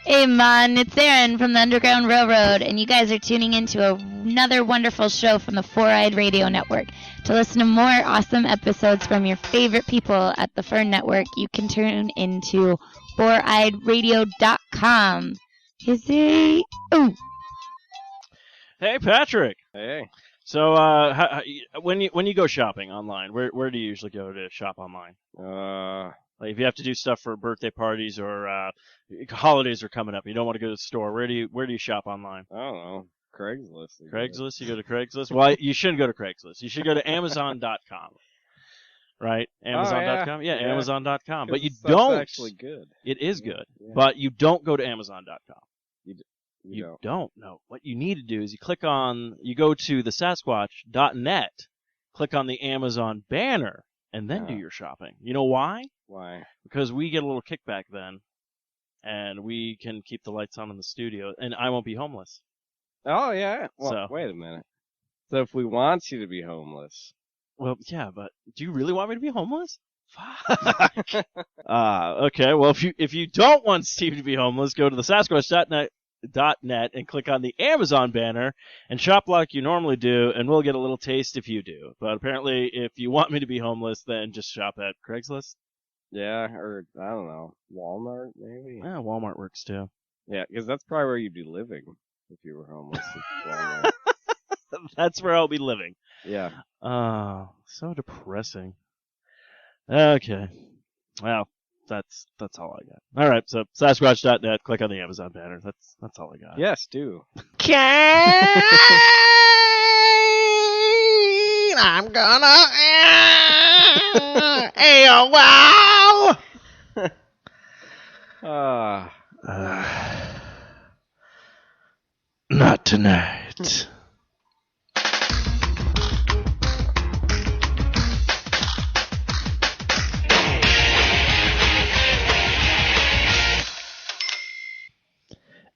Hey, man, it's Aaron from the Underground Railroad, and you guys are tuning into another wonderful show from the Four-Eyed Radio Network. To listen to more awesome episodes from your favorite people at the Fern Network, you can tune into foureyedradio.com. Ooh. Hey, Patrick. Hey. So, when you go shopping online, where do you usually go to shop online? Like if you have to do stuff for birthday parties or holidays are coming up, you don't want to go to the store. Where do you shop online? I don't know. Craigslist. Craigslist. You go to Craigslist. Well, you shouldn't go to Craigslist. You should go to Amazon.com. Right? Amazon.com. Yeah, Amazon.com. But you don't. That's actually good. It is good. Yeah. But you don't go to Amazon.com. You don't. No. What you need to do is you go to the Sasquatch.net, click on the Amazon banner, and then do your shopping. You know why? Why? Because we get a little kickback then, and we can keep the lights on in the studio, and I won't be homeless. Oh, yeah. Well, wait a minute. So if we want you to be homeless. Well, yeah, but do you really want me to be homeless? Fuck. Okay, well, if you don't want Steve to be homeless, go to the Sasquatch.net and click on the Amazon banner and shop like you normally do, and we'll get a little taste if you do. But apparently, if you want me to be homeless, then just shop at Craigslist. Yeah, or, I don't know, Walmart, maybe? Yeah, Walmart works too. Yeah, because that's probably where you'd be living if you were homeless. Walmart. That's where I'll be living. Yeah. Oh, so depressing. Okay. Well, that's all I got. All right, so Sasquatch.net, click on the Amazon banner. That's all I got. Yes, do. I'm gonna AOL. Not tonight.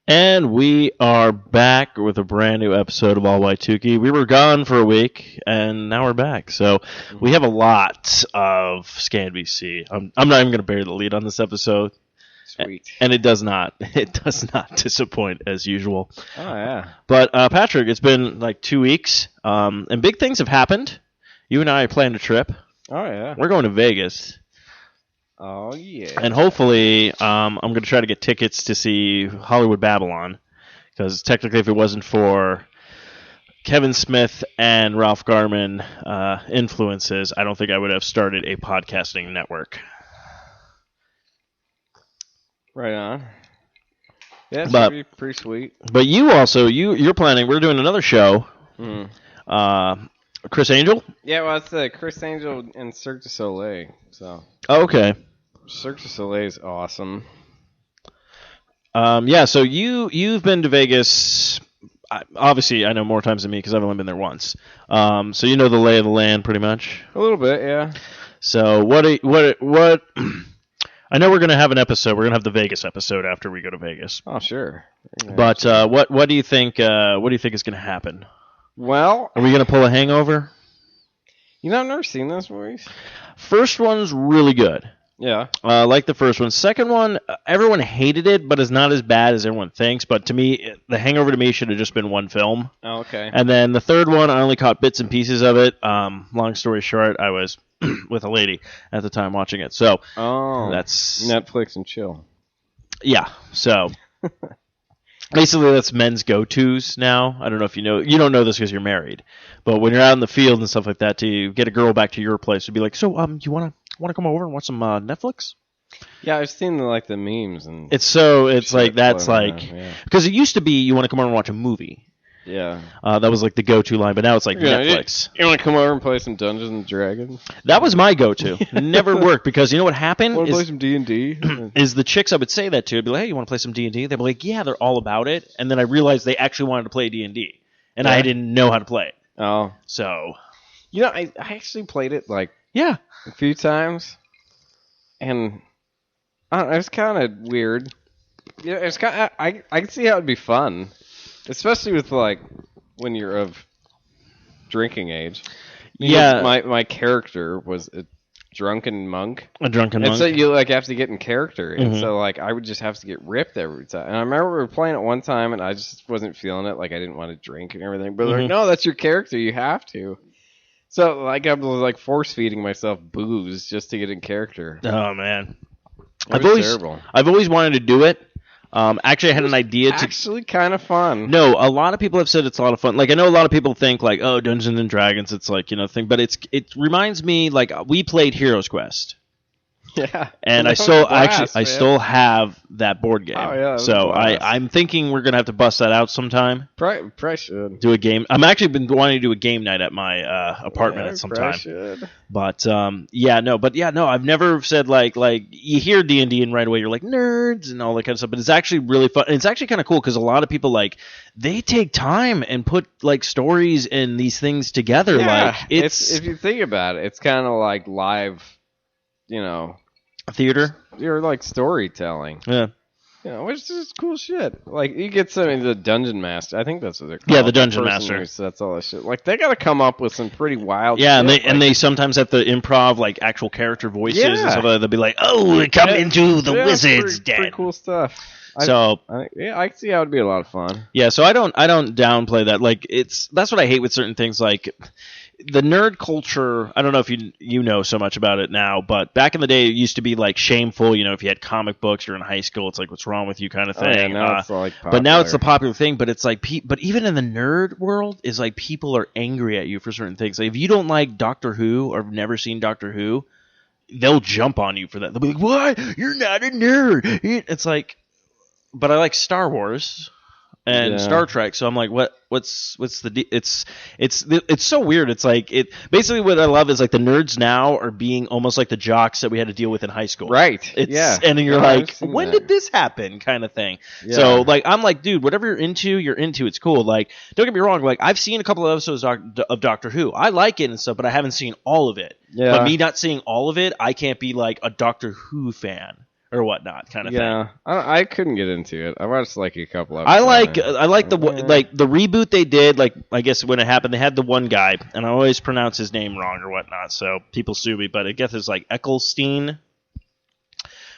And we are back with a brand new episode of All White-Tukee. We were gone for a week, and now we're back. So we have a lot of Scan BC. I'm not even going to bury the lead on this episode. Sweet. And it does not disappoint as usual. Oh, yeah. But, Patrick, it's been like 2 weeks, and big things have happened. You and I planned a trip. Oh, yeah. We're going to Vegas. Oh, yeah. And hopefully, I'm going to try to get tickets to see Hollywood Babylon, because technically if it wasn't for Kevin Smith and Ralph Garman influences, I don't think I would have started a podcasting network. Right on. Yeah, it's going to be pretty sweet. But you also, you're planning, we're doing another show. Chris Angel? Yeah, well, it's Chris Angel and Cirque du Soleil. So. Oh, okay. Cirque du Soleil is awesome. Yeah, so you've been to Vegas. Obviously, I know more times than me because I've only been there once. So you know the lay of the land pretty much. A little bit, yeah. So what? I know we're gonna have an episode. We're gonna have the Vegas episode after we go to Vegas. Oh, sure. But what do you think? What do you think is gonna happen? Well, are we gonna pull a hangover? You know, I've never seen those movies. First one's really good. Yeah. Like the first one. Second one, everyone hated it, but it's not as bad as everyone thinks. But to me, The Hangover to me should have just been one film. Oh, okay. And then the third one, I only caught bits and pieces of it. Long story short, I was with a lady at the time watching it. So that's Netflix and chill. Yeah. So basically, that's men's go-tos now. I don't know if you know. You don't know this because you're married. But when you're out in the field and stuff like that, to get a girl back to your place, to be like, so you want to come over and watch some Netflix? Yeah, I've seen the memes and it's like that's like because it used to be you want to come over and watch a movie. Yeah. That was like the go-to line, but now it's like Netflix. You want to come over and play some Dungeons and Dragons? That was my go-to. Never worked because you know what happened? Want to play some D&D? Is the chicks I would say that to? I'd be like, hey, you want to play some D&D? They'd be like, yeah, they're all about it. And then I realized they actually wanted to play D&D, and I didn't know how to play it. Oh. So. You know, I actually played it a few times, and I don't know, it was kind of weird. Yeah, it's kind of, I can see how it'd be fun. Especially with, when you're of drinking age. Yeah. My character was drunken monk. A drunken And monk. so you like have to get in character, and Mhm. so like I would just have to get ripped every time. And I remember we were playing it one time, and I just wasn't feeling it. Like I didn't want to drink and everything. But they're Mhm. like, no, that's your character. You have to. So like I was like force feeding myself booze just to get in character. Oh man, It was terrible. I've always wanted to do it. Actually, I had an idea to. Actually, kind of fun. No, a lot of people have said it's a lot of fun. Like I know a lot of people think like, oh, Dungeons and Dragons, it's like thing, but it reminds me like we played Heroes Quest. Yeah. And I That was a blast, I man. still have that board game. Oh, yeah, that was so a blast. I'm thinking we're gonna have to bust that out sometime. Probably should. Do a game. I'm actually been wanting to do a game night at my apartment Yeah, at some probably time. should. But I've never said like you hear D&D and right away you're like nerds and all that kind of stuff. But it's actually really fun. And it's actually kind of cool because a lot of people like they take time and put like stories and these things together. Yeah, Like it's if you think about it, it's kind of like live, theater. you're like storytelling. Yeah. Which is cool shit. Like you get some of the dungeon master. I think that's what they're called. Yeah, the dungeon person master. who sets all that shit. Like they got to come up with some pretty wild. Yeah, shit. and they sometimes have to improv like actual character voices and Yeah. stuff like that. They'll be like, "Oh, come into the yeah, wizard's pretty den." cool stuff. So I can see how it'd be a lot of fun. yeah, so I don't downplay that. Like that's what I hate with certain things like the nerd culture. I don't know if you know so much about it now, but back in the day it used to be like shameful, if you had comic books, you're in high school, it's like what's wrong with you kind of Oh, yeah, thing. now it's like but now it's the popular. popular thing, but it's like but even in the nerd world is like people are angry at you for certain things. Like if you don't like Doctor Who or have never seen Doctor Who, they'll jump on you for that. They'll be like, "What? You're not a nerd." It's like, but I like Star Wars and Yeah. Star Trek, so I'm like, what's the it's so weird. It's like basically what I love is like the nerds now are being almost like the jocks that we had to deal with in high school. Right. It's, yeah. and you're No, like, I've seen when that. did this happen? Kind of thing. Yeah. So like I'm like, dude, whatever you're into. It's cool. Like, don't get me wrong. Like I've seen a couple of episodes of Doctor Who. I like it and stuff, but I haven't seen all of it. Yeah. But me not seeing all of it, I can't be like a Doctor Who fan or whatnot kind of thing. Yeah, I couldn't get into it. I watched like a couple of. I like the reboot they did. Like I guess when it happened, they had the one guy, and I always pronounce his name wrong or whatnot, so people sue me. But I guess it's like Eccleston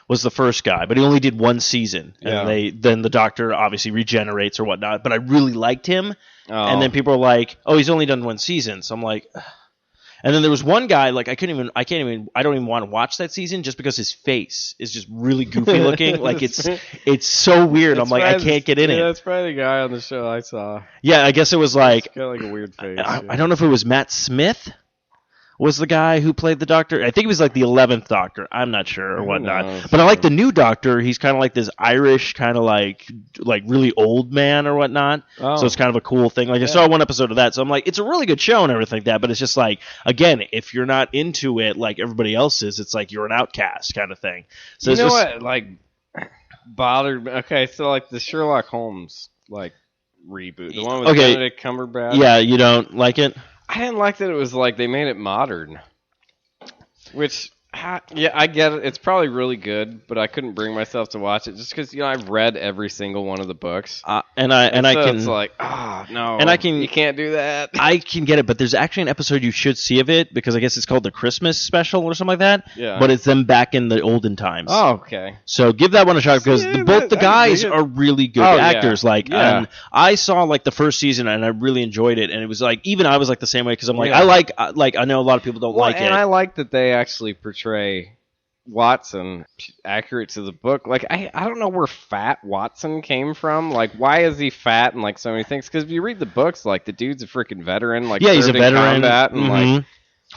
was the first guy, but he only did one season, Yeah. and then the Doctor obviously regenerates or whatnot. But I really liked him, Oh. and then people are like, "Oh, he's only done one season," so I'm like. Ugh. And then there was one guy, like I don't even want to watch that season just because his face is just really goofy looking. Like it's so weird. I'm like, I can't get in it. Yeah, that's probably the guy on the show I saw. Yeah, I guess it was like, He's got like a weird face. I don't know if it was Matt Smith was the guy who played the Doctor. I think he was like the 11th Doctor. I'm not sure or Who whatnot. knows? But I like the new Doctor. He's kind of like this Irish, kind of like really old man or whatnot. Oh. So it's kind of a cool thing. Like I saw one episode of that, so I'm like, it's a really good show and everything like that. But it's just like, again, if you're not into it like everybody else is, it's like you're an outcast kind of thing. So You it's know just, what? Like bothered me. Okay, so like the Sherlock Holmes like reboot, the one with Okay. Benedict Cumberbatch. Yeah, you don't like it? I didn't like that it was like they made it modern. Which, yeah, I get it. It's probably really good, but I couldn't bring myself to watch it just because I've read every single one of the books. And I So can it's like, no, And I can- you can't do that. I can get it, but there's actually an episode you should see of it because I guess it's called the Christmas special or something like that. Yeah. But it's them back in the olden times. Oh, okay. So give that one a shot because Yeah, both the I can guys dig it. are really good Oh, yeah. actors. Like, Yeah. and I saw like the first season and I really enjoyed it, and it was like even I was like the same way because I'm like Yeah. I know a lot of people don't like and it. I like that they actually portray Watson accurate to the book. Like, I don't know where fat Watson came from. Like, why is he fat and like so many things? Because if you read the books, like the dude's a freaking veteran. Like, Yeah, he's a served in veteran. combat and like. Mhm.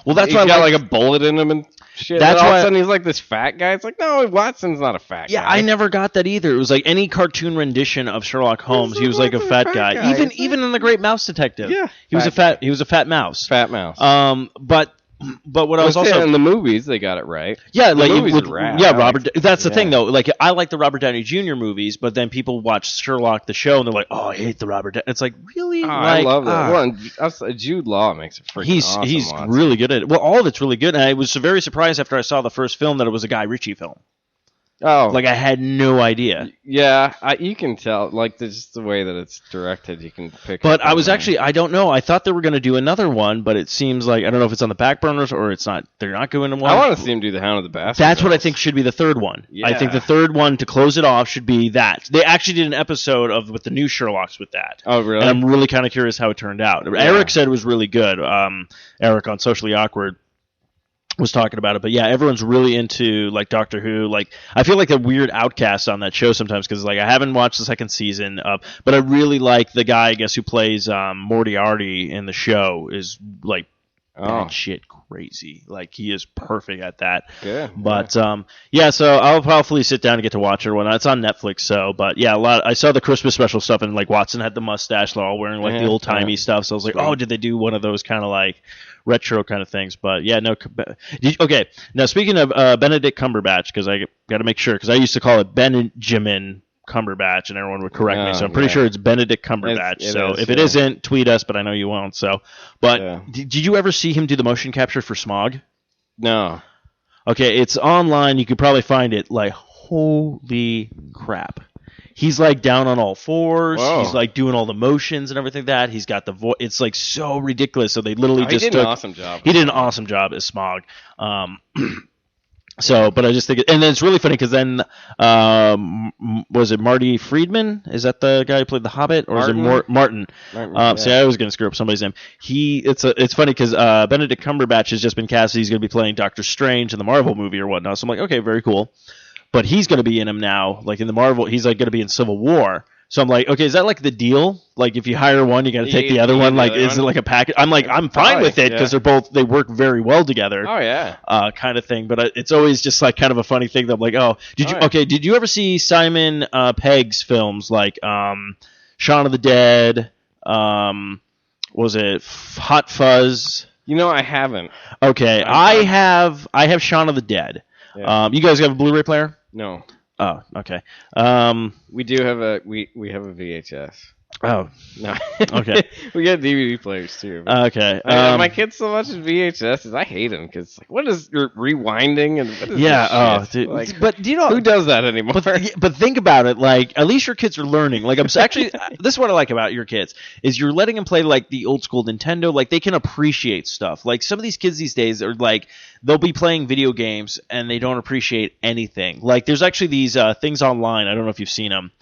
Well, that's He's why I got like. like a bullet in him and shit. That's That's all of why- a sudden he's like this fat guy. It's like, no, Watson's not a fat Yeah, guy. I never got that either. It was like any cartoon rendition of Sherlock Holmes, he was like a fat guy. Even in the Great Mouse Detective, Yeah, he was a fat mouse. fat mouse. But what I was also in the movies they got it right. yeah, the like movies with, are rad. yeah, I like- Robert. That's the yeah. thing though. Like I like the Robert Downey Jr. movies, but then people watch Sherlock the show and they're like, oh, I hate the Robert. It's like really, Oh, like, I love that. Well, and Jude Law makes it freaking awesome. he's Watson. really good at it. Well, all of it's really good, and I was very surprised after I saw the first film that it was a Guy Ritchie film. Oh, Like, I had no idea. yeah, you can tell. Like, just the way that it's directed, you can pick. But up I was on actually, I don't know. I thought they were going to do another one, but it seems like, I don't know if it's on the back burners or it's not. They're not going to one. I want to see him do the Hound of the Baskervilles. That's what I think should be the third one. Yeah. I think the third one to close it off should be that. They actually did an episode with the new Sherlocks with that. Oh, really? And I'm really kind of curious how it turned out. Yeah. Eric said it was really good. Eric on Socially Awkward was talking about it, but yeah, everyone's really into like Doctor Who. Like, I feel like a weird outcast on that show sometimes because like I haven't watched the second season but I really like the guy, I guess, who plays Moriarty in the show is like bad shit crazy. Like, he is perfect at that. Good. But yeah, so I'll probably sit down and get to watch it when it's on Netflix. So, but yeah, I saw the Christmas special stuff, and like Watson had the mustache. They're all wearing like the old timey stuff. So I was like, oh, did they do one of those kind of like retro kind of things? But yeah, no. Okay, now speaking of Benedict Cumberbatch, because I got to make sure, because I used to call it Benjamin Cumberbatch, and everyone would correct me. So I'm pretty sure it's Benedict Cumberbatch. If it isn't, tweet us, but I know you won't. So, but did you ever see him do the motion capture for Smog? No. Okay, it's online. You could probably find it. Like, holy crap. He's like down on all fours. Whoa. He's like doing all the motions and everything like that. He's got the voice. It's like so ridiculous. So they literally just he did an awesome job. He did an awesome job as Smog. So, but I just think, and then it's really funny because then, was it Marty Friedman? Is that the guy who played the Hobbit, or Martin? is it Martin? Yeah. See, I was going to screw up somebody's name. It's funny because Benedict Cumberbatch has just been cast. He's going to be playing Doctor Strange in the Marvel movie or whatnot. So I'm like, okay, very cool. But he's going to be in him now, like in the Marvel. He's like going to be in Civil War. So I'm like, okay, is that like the deal? Like, if you hire one, you got to take the other one. Like, is it like a package? I'm like, I'm fine with it because they work very well together. Oh yeah. Kind of thing. But it's always just like kind of a funny thing that I'm like, oh, did you ever see Simon Pegg's films like Shaun of the Dead? Was it Hot Fuzz? You know, I haven't. Okay, I have Shaun of the Dead. Yeah. You guys have a Blu-ray player? No. Oh, okay. We do have we have a VHS. Oh, no. Okay. We got DVD players too. Okay. My kids so much in VHSs, I hate them because like, what is your rewinding and what is this shit? Dude. Like, but do you know who does that anymore? But think about it. Like, at least your kids are learning. Like, I'm actually this is what I like about your kids is you're letting them play like the old school Nintendo. Like, they can appreciate stuff. Like, some of these kids these days are like they'll be playing video games and they don't appreciate anything. Like, there's actually these things online. I don't know if you've seen them.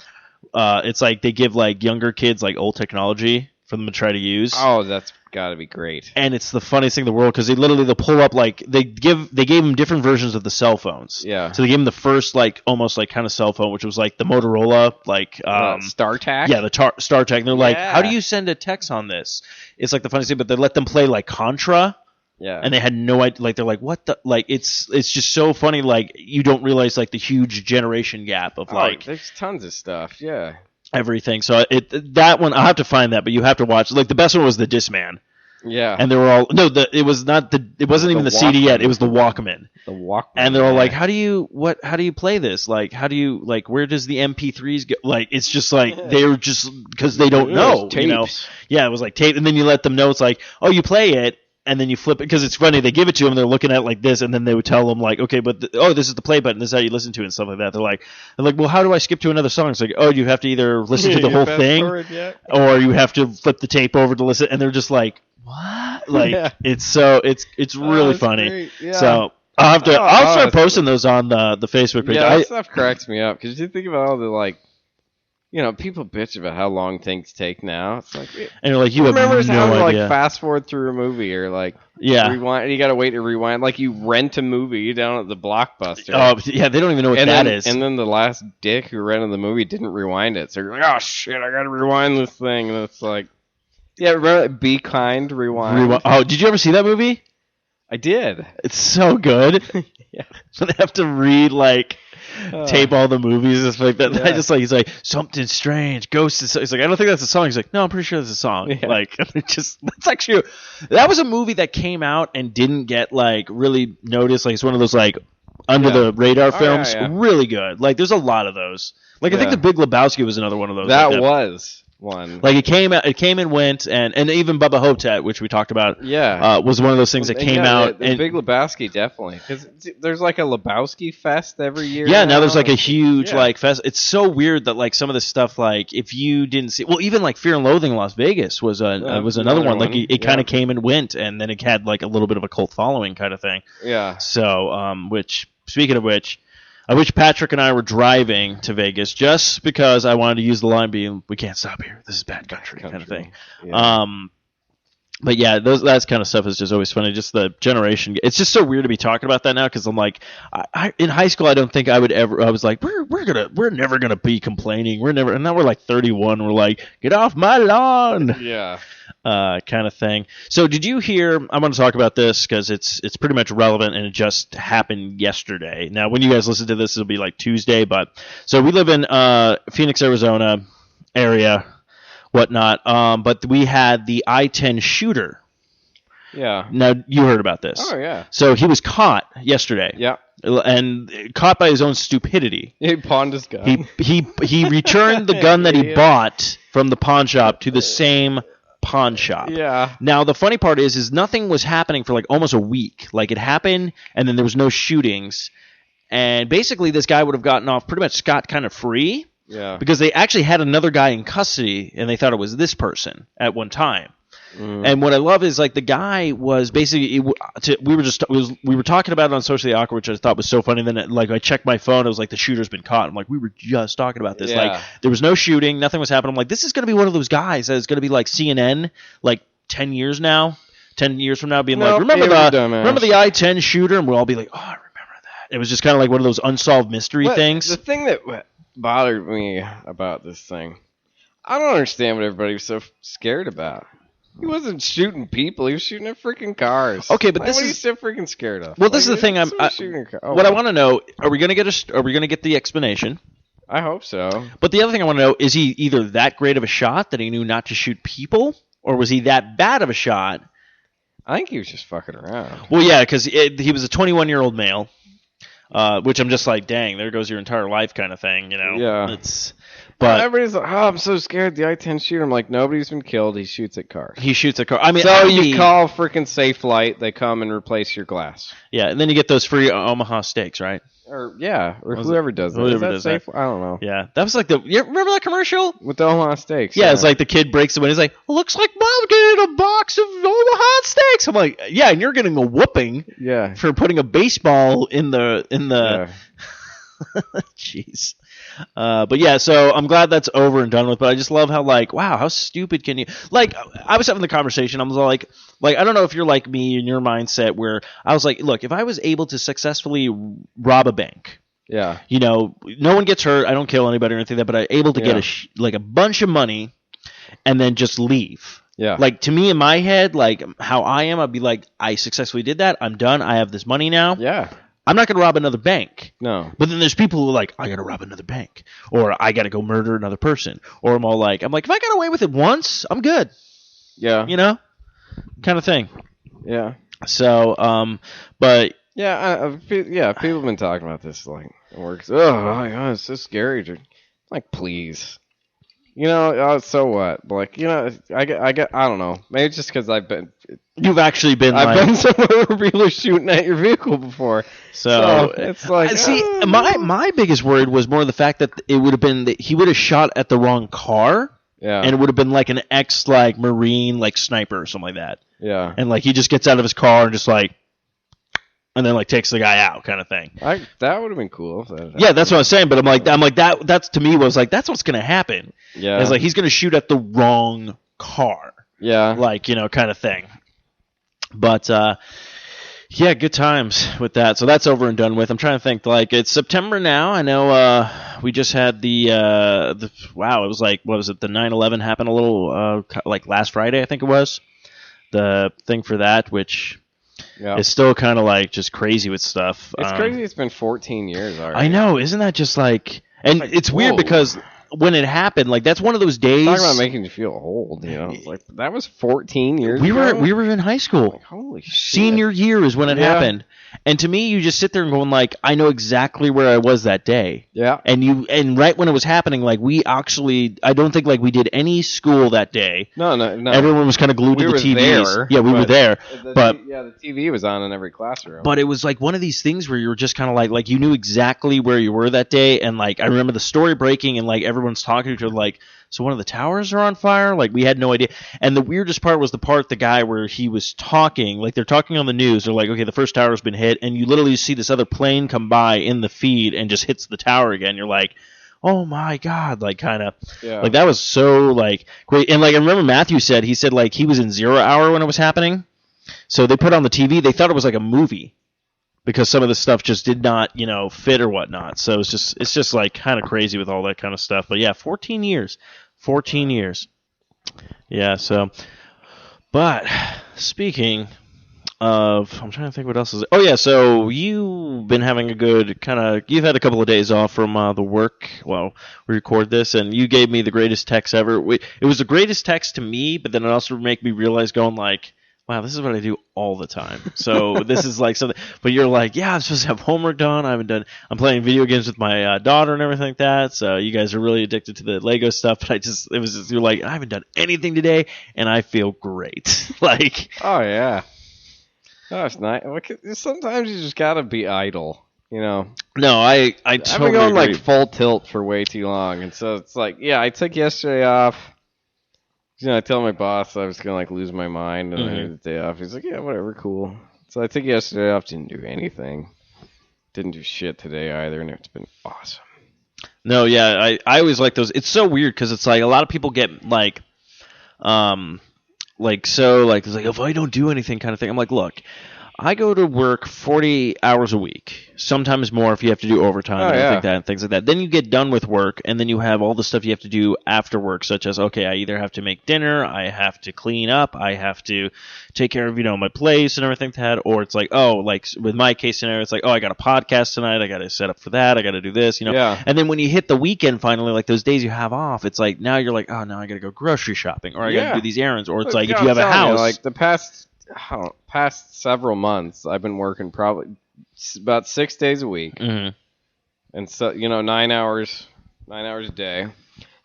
It's like they give like younger kids like old technology for them to try to use. Oh, that's got to be great. And it's the funniest thing in the world because they'll pull up like they gave them different versions of the cell phones. Yeah. So they gave them the first like almost like kind of cell phone, which was like the Motorola like StarTAC. Yeah, the StarTAC. And they're like, how do you send a text on this? It's like the funniest thing, but they let them play like Contra. Yeah. And they had no idea. Like, they're like, what the? Like, it's just so funny. Like, you don't realize like the huge generation gap of like there's tons of stuff. Yeah. Everything. So that one I'll have to find that, but you have to watch. Like, the best one was the Discman. Yeah. And they were all it wasn't even the CD yet. It was the Walkman. The Walkman. And they're all like, how do you play this? Like, how do you like where does the MP3s go? Like, it's just like they're just because they don't know. Tapes. You know? Yeah, it was like tape, and then you let them know it's like, oh, you play it. And then you flip it because it's funny. They give it to them. They're looking at it like this, and then they would tell them like, "Okay, but this is the play button. This is how you listen to it and stuff like that." They're like, "Well, how do I skip to another song?" It's like, "Oh, you have to either listen to the whole thing, or you have to flip the tape over to listen." And they're just like, "What?" Like it's really funny. Yeah. So I'll start posting those on the Facebook page. Yeah, that stuff cracks me up because you think about all the like. You know, people bitch about how long things take now. It's like, and you're like, you remember have no how to idea. like fast forward through a movie or like rewind. You got to wait to rewind. Like you rent a movie down at the Blockbuster. Oh yeah, they don't even know what that is. And then the last dick who rented the movie didn't rewind it. So you're like, oh shit, I got to rewind this thing. And it's like, yeah, remember that Be Kind, Rewind. Oh, did you ever see that movie? I did. It's so good. Yeah. So they have to read like. Tape all the movies and stuff like that. Yeah. I just like he's like something strange, ghost. He's like I don't think that's a song. He's like no, I'm pretty sure that's a song. Yeah. Like that was a movie that came out and didn't get like really noticed. Like it's one of those like under the radar films. Really good. Like there's a lot of those. Like I think The Big Lebowski was another one of those. That like was. one. Like it came and went, and even Bubba Hotep, which we talked about, was one of those things that came out. The and Big Lebowski, definitely, because there's like a Lebowski fest every year. Yeah, now there's like a huge like fest. It's so weird that like some of the stuff, like if you didn't see, well, even like Fear and Loathing in Las Vegas was another one. Like it kind of came and went, and then it had like a little bit of a cult following kind of thing. Yeah. So, speaking of which, I wish Patrick and I were driving to Vegas just because I wanted to use the line being, "We can't stop here. This is bad country," kind of thing. Yeah. But yeah, that kind of stuff is just always funny. Just the generation. It's just so weird to be talking about that now because I'm like, in high school, I don't think I would ever. I was like, we're never gonna be complaining. And now we're like 31. We're like, get off my lawn. Yeah. Kind of thing. So did you hear? I'm going to talk about this because it's pretty much relevant and it just happened yesterday. Now, when you guys listen to this, it'll be like Tuesday. But so we live in Phoenix, Arizona area. Whatnot, but we had the I-10 shooter. Yeah. Now you heard about this. Oh yeah. So he was caught yesterday. Yeah. And caught by his own stupidity. He pawned his gun. He returned the gun that he bought from the pawn shop to the same pawn shop. Yeah. Now the funny part is nothing was happening for like almost a week. Like it happened, and then there was no shootings, and basically this guy would have gotten off pretty much scot kind of free. Yeah. Because they actually had another guy in custody, and they thought it was this person at one time. And what I love is like the guy was basically we were talking about it on Socially Awkward, which I thought was so funny. Then I checked my phone, it was like the shooter's been caught. I'm like, we were just talking about this. Yeah. Like there was no shooting, nothing was happening. I'm like, this is gonna be one of those guys that is gonna be like CNN, like 10 years from now, being like, remember the I-10 shooter, and we'll all be like, oh, I remember that. It was just kind of like one of those unsolved mystery things. The thing that bothered me about this thing, I don't understand what everybody was so scared about. He wasn't shooting people; he was shooting at freaking cars. Okay, but what this are you is so freaking scared of? Well, this is the thing. What I want to know: are we gonna get the explanation? I hope so. But the other thing I want to know is he either that great of a shot that he knew not to shoot people, or was he that bad of a shot? I think he was just fucking around. Well, yeah, because he was a 21-year-old male. Which I'm just like, dang, there goes your entire life kind of thing, you know? Yeah. But everybody's like, oh, I'm so scared. The I-10 shooter. I'm like, nobody's been killed. He shoots at cars. He shoots at cars. I mean, so you call freaking Safe Light. They come and replace your glass. Yeah, and then you get those free Omaha steaks, right? Or whoever does that. Whoever Is that Safe? I don't know. Yeah, that was like you remember that commercial with the Omaha steaks? Yeah, it's like the kid breaks the window. He's like, looks like Mom's getting a box of Omaha steaks. I'm like, yeah, and you're getting a whooping. Yeah. For putting a baseball in the. Yeah. Jeez. But yeah, so I'm glad that's over and done with. But I just love how like, wow, how stupid can you? Like, I was having the conversation. I was like I don't know if you're like me in your mindset where I was like, look, if I was able to successfully rob a bank, yeah, you know, no one gets hurt. I don't kill anybody or anything like that. But I'm able to get a bunch of money and then just leave. Yeah. Like to me in my head, like how I am, I'd be like, I successfully did that. I'm done. I have this money now. Yeah. I'm not going to rob another bank. No. But then there's people who are like, I got to rob another bank. Or I got to go murder another person. Or I'm like, if I got away with it once, I'm good. Yeah. You know? Kind of thing. Yeah. So, but. Yeah, people have been talking about this, like, it works. Oh, my God, it's so scary. Like, please. You know, so what? Like, you know, I don't know. Maybe it's just because You've actually been. I've been somewhere where people are shooting at your vehicle before. So it's like. See, my biggest worry was more the fact that it would have been that he would have shot at the wrong car. Yeah. And it would have been like an Marine like sniper or something like that. Yeah. And like he just gets out of his car and just like. And then like takes the guy out, kind of thing. That would have been cool. Yeah, that's what I was saying. But I'm like that's to me was like that's what's gonna happen. Yeah, it's like he's gonna shoot at the wrong car. Yeah, like kind of thing. But yeah, good times with that. So that's over and done with. I'm trying to think. Like it's September now. I know we just had the wow. It was like what was it? The 9/11 happened a little like last Friday, I think it was. The thing for that, which. Yeah. It's still kind of like just crazy with stuff. It's crazy. It's been 14 years already. I know, isn't that just like? And it's weird because when it happened, like that's one of those days. Talking about making you feel old, you know. It's like that was 14 years we ago. were in high school. Like, holy shit. Senior year is when it happened. And to me, you just sit there and going like, I know exactly where I was that day. Yeah. And right when it was happening, like I don't think like we did any school that day. No. Everyone was kind of glued to the TVs. Yeah, we were there. But the TV was on in every classroom. But it was like one of these things where you were just kind of like you knew exactly where you were that day. And like I remember the story breaking and like everyone's talking to each other like, so one of the towers are on fire? Like we had no idea. And the weirdest part was the guy where he was talking, like they're talking on the news. They're like, okay, the first tower's been hit. And you literally see this other plane come by in the feed and just hits the tower again. You're like, oh my God, like kind of like that was so like great. And like I remember Matthew said, he said like he was in 0 hour when it was happening. So they put on the TV, they thought it was like a movie because some of the stuff just did not, fit or whatnot. So it's just like kind of crazy with all that kind of stuff. But yeah, 14 years. Yeah, so but speaking of, I'm trying to think what else is. Oh yeah, so you've been having you've had a couple of days off from the work. Well, we record this, and you gave me the greatest text ever. It was the greatest text to me, but then it also made me realize, going like, wow, this is what I do all the time. So this is like something. But you're like, yeah, I'm supposed to have homework done. I'm playing video games with my daughter and everything like that. So you guys are really addicted to the Lego stuff. But you're like, I haven't done anything today, and I feel great. Like, oh yeah. Oh, it's nice. Sometimes you just gotta be idle, No, I totally I've been going agree. like full tilt for way too long, and so it's like, yeah, I took yesterday off. I told my boss I was gonna like lose my mind and I needed the day off. He's like, yeah, whatever, cool. So I took yesterday off, didn't do anything, didn't do shit today either, and it's been awesome. No, yeah, I always like those. It's so weird because it's like a lot of people get like, it's like if I don't do anything kind of thing. I'm like, look, I go to work 40 hours a week, sometimes more if you have to do overtime and things like that. Then you get done with work, and then you have all the stuff you have to do after work, such as, okay, I either have to make dinner, I have to clean up, I have to take care of, my place and everything like that, or it's like, oh, like with my case scenario, it's like, oh, I got a podcast tonight, I got to set up for that, I got to do this, Yeah. And then when you hit the weekend finally, like those days you have off, it's like now you're like, oh, now I got to go grocery shopping, or I got to do these errands, or it's like if you have a house. Like the past several months, I've been working probably about 6 days a week, and so 9 hours a day.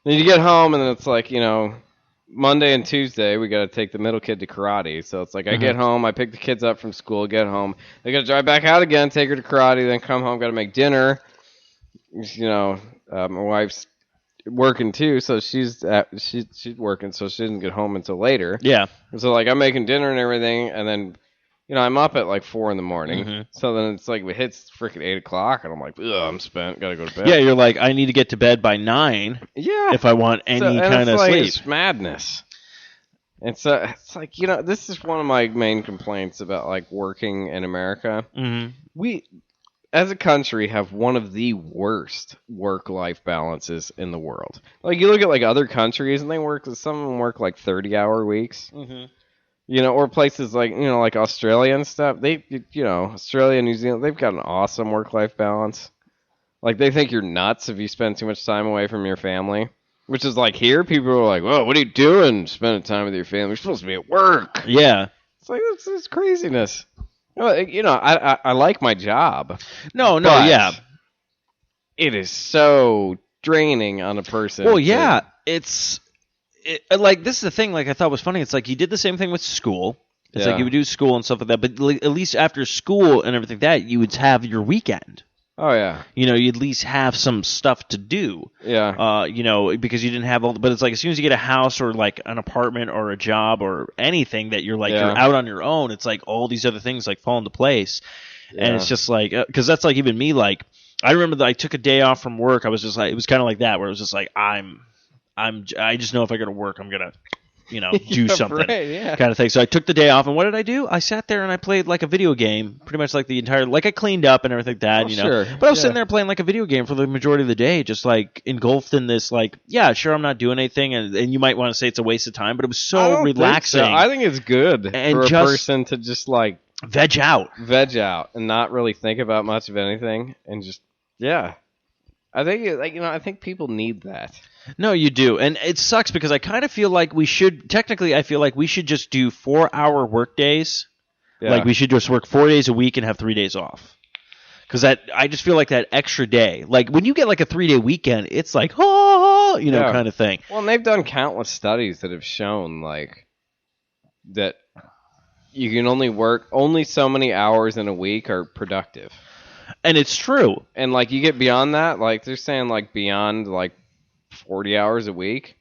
Then you get home, and then it's like Monday and Tuesday we got to take the middle kid to karate. So it's like I get home, I pick the kids up from school, get home, they got to drive back out again, take her to karate, then come home, got to make dinner. My wife's working too, so she's working, so she didn't get home until later. Yeah. So like I'm making dinner and everything, and then I'm up at like 4 a.m. So then it's like it hits freaking 8 o'clock, and I'm like, ugh, I'm spent, gotta go to bed. Yeah, you're like, I need to get to bed by 9. Yeah. If I want any kind of sleep. It's madness. And so it's like this is one of my main complaints about like working in America. We, as a country, have one of the worst work-life balances in the world. Like, you look at, like, other countries, and some of them work, like, 30-hour weeks. Or places like, like Australia and stuff. Australia, New Zealand, they've got an awesome work-life balance. Like, they think you're nuts if you spend too much time away from your family. Which is, like, here, people are like, whoa, what are you doing spending time with your family? You're supposed to be at work. Yeah. It's like, it's craziness. I like my job. No, yeah. It is so draining on a person. Well, yeah, like this is the thing. Like I thought was funny. It's like you did the same thing with school. It's like you would do school and stuff like that. But at least after school and everything like that, you would have your weekend. Oh yeah. You'd at least have some stuff to do. Yeah. Because you didn't have all. But it's like as soon as you get a house or like an apartment or a job or anything that you're like you're out on your own, it's like all these other things like fall into place, and it's just like because that's like even me. Like I remember that I took a day off from work. I was just like it was kind of like that where it was just like I just know if I go to work I'm gonna do something kind of thing. So I took the day off, and what did I do? I sat there and I played like a video game, pretty much like the entire, like I cleaned up and everything like that, Sure. But I was sitting there playing like a video game for the majority of the day, just like engulfed in this, like, yeah, sure, I'm not doing anything, and you might want to say it's a waste of time, but it was so relaxing. I think it's good for a person to just like veg out and not really think about much of anything, and just I think I think people need that. No, you do. And it sucks because I kind of feel like we should, technically, I feel like we should just do 4-hour work days. Yeah. Like we should just work 4 days a week and have 3 days off. Because I just feel like that extra day. Like when you get like a 3-day weekend, it's like, oh, kind of thing. Well, and they've done countless studies that have shown like that you can only work so many hours in a week are productive. And it's true. And like you get beyond that, like they're saying like beyond like 40 hours a week,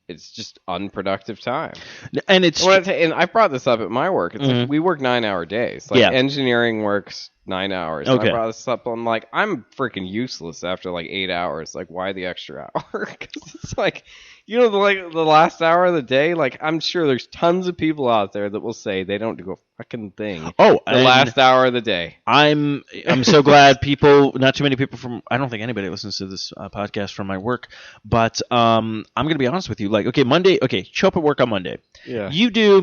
it's just unproductive time. And it's and I brought this up at my work. It's like we work 9-hour days. Like engineering works 9 hours. Okay. I brought this up. I'm like, I'm freaking useless after like 8 hours. Like, why the extra hour? Because it's like, the last hour of the day. Like, I'm sure there's tons of people out there that will say they don't do a fucking thing. Oh, the last hour of the day. I'm so glad not too many people I don't think anybody listens to this podcast from my work, but I'm gonna be honest with you. Like, okay, show up at work on Monday. Yeah. You do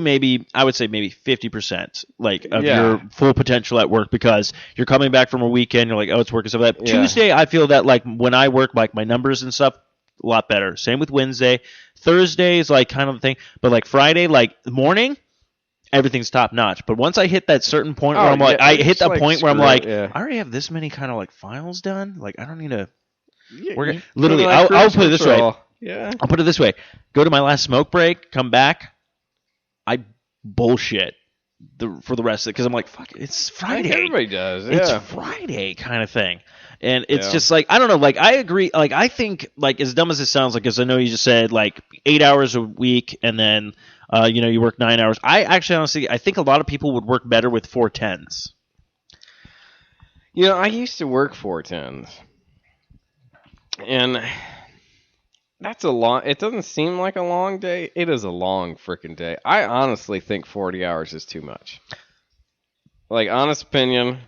I would say maybe 50% like of your full potential at work because you're coming back from a weekend. You're like, oh, it's work and stuff like that. Yeah. Tuesday, I feel that like when I work, like my numbers and stuff, a lot better. Same with Wednesday. Thursday is like kind of the thing, but like Friday, like morning, everything's top notch. But once I hit that certain point where I'm like, I hit that point where I'm like, I already have this many kind of like files done. Like I don't need to. Literally, I'll put it this way. Yeah. I'll put it this way. Go to my last smoke break, come back. I bullshit for the rest of it because I'm like, fuck, it's Friday. Everybody does. Yeah. It's Friday kind of thing. And it's just like, I don't know, like I agree, like I think, like as dumb as it sounds, like, because I know you just said like 8 hours a week and then, you work 9 hours. I actually honestly, I think a lot of people would work better with 4/10s. I used to work 4/10s. And that's a long, it doesn't seem like a long day. It is a long freaking day. I honestly think 40 hours is too much. Like, honest opinion.